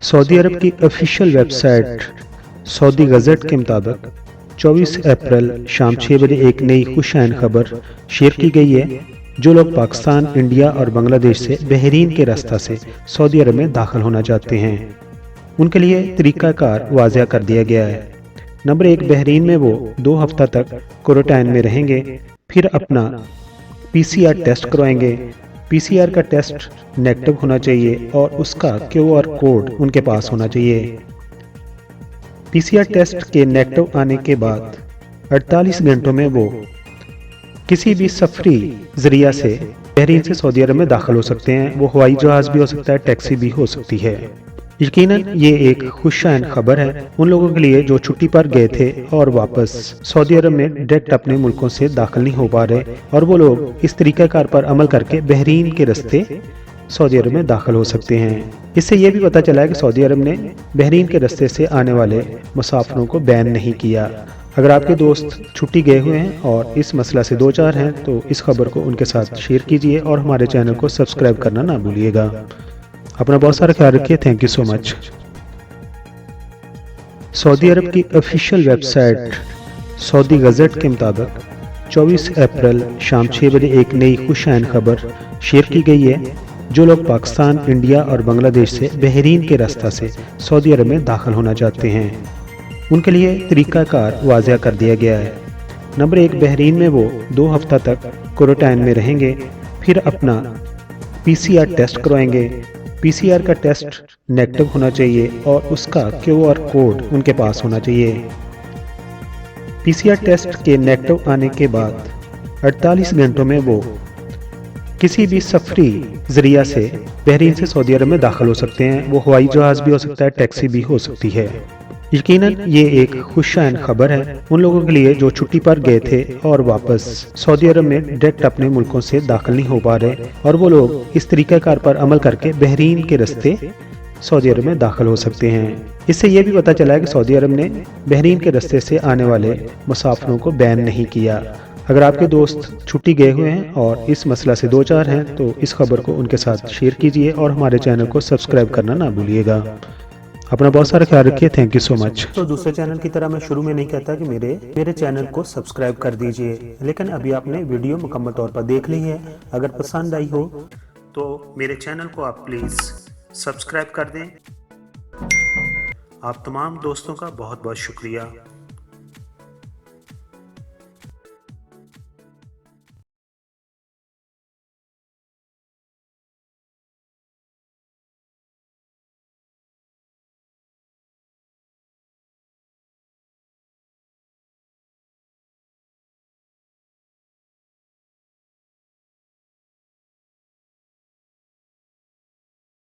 Saudi Arab की official website Saudi gazette के मुताबिक 24 अप्रैल शाम 6 बजे एक नई खुशआइन खबर शेयर की गई है। जो लोग पाकिस्तान, इंडिया और बांग्लादेश से बहरीन के रास्ता से सऊदी अरब में दाखिल होना चाहते हैं, उनके लिए तरीक़ाकार वाज़ह कर दिया गया है। नंबर 1, बहरीन में वो 2 हफ्ता तक क्वारंटाइन में रहेंगे, फिर अपना PCR टेस्ट करवाएंगे। PCR का टेस्ट नेगेटिव होना चाहिए और उसका QR कोड उनके पास होना चाहिए। PCR टेस्ट के नेगेटिव आने के बाद 48 घंटों में वो किसी भी सफरी जरिया से बहरीन से सऊदी अरब में दाखिल हो सकते हैं। वो हवाई जहाज़ भी हो सकता है, टैक्सी भी हो सकती है। यकीनन ये एक खुशआइन खबर है उन लोगों के लिए जो छुट्टी पर गए थे और वापस सऊदी अरब में डायरेक्ट अपने मुल्कों से दाखिल नहीं हो पा रहे, और वो लोग इस तरीक़ाकार पर अमल करके बहरीन के रास्ते सऊदी अरब में दाखिल हो सकते हैं। इससे ये भी पता चला है कि सऊदी अरब ने बहरीन के रास्ते से आने वाले मुसाफिरों को बैन नहीं किया। अगर आपके दोस्त छुट्टी गए हुए हैं और इस मसला से दो चार हैं तो इस खबर को उनके साथ शेयर कीजिए और हमारे चैनल को सब्सक्राइब करना ना भूलिएगा। अपना बहुत सारा ख्याल रखिए। Thank you so much. Saudi Arab की ऑफिशियल वेबसाइट सऊदी गज़ट के मुताबिक 24 अप्रैल शाम 6 बजे एक नई खुशआइन खबर शेयर की गई है। जो लोग पाकिस्तान, इंडिया और बांग्लादेश से बहरीन के रास्ता से सऊदी अरब में दाखिल होना चाहते हैं, उनके लिए तरीक़ाकार वाज़ह कर दिया गया है। नंबर 1, बहरीन में वो 2 हफ्ता तक क्वारंटाइन में रहेंगे, फिर अपना PCR टेस्ट करवाएंगे। PCR का टेस्ट नेगेटिव होना चाहिए और उसका QR कोड उनके पास होना चाहिए। PCR टेस्ट के नेगेटिव आने के बाद 48 घंटों में वो किसी भी सफरी जरिया से बहरीन से सऊदी अरब में दाखिल हो सकते हैं। वो हवाई जहाज़ भी हो सकता है, टैक्सी भी हो सकती है। यकीनन ये एक खुशआइन खबर है उन लोगों के लिए जो छुट्टी पर गए थे और वापस सऊदी अरब में डायरेक्ट अपने मुल्कों से दाखिल नहीं हो पा रहे, और वो लोग इस तरीक़ाकार पर अमल करके बहरीन के रास्ते सऊदी अरब में दाखिल हो सकते हैं। इससे ये भी पता चला है कि सऊदी अरब ने बहरीन के रास्ते से आने वाले मुसाफिरों को बैन नहीं किया। अगर आपके दोस्त छुट्टी गए हुए हैं और इस मसला से दो चार हैं तो इस खबर को उनके साथ शेयर कीजिए और हमारे चैनल को सब्सक्राइब करना ना भूलिएगा। अपना बहुत सारा ख्याल रखिए। Thank you so much. तो दूसरे चैनल की तरह मैं शुरू में नहीं कहता कि मेरे चैनल को सब्सक्राइब कर दीजिए, लेकिन अभी आपने वीडियो मुकम्मल तौर पर देख ली है। अगर पसंद आई हो तो मेरे चैनल को आप प्लीज़ सब्सक्राइब कर दें। आप तमाम दोस्तों का बहुत बहुत शुक्रिया।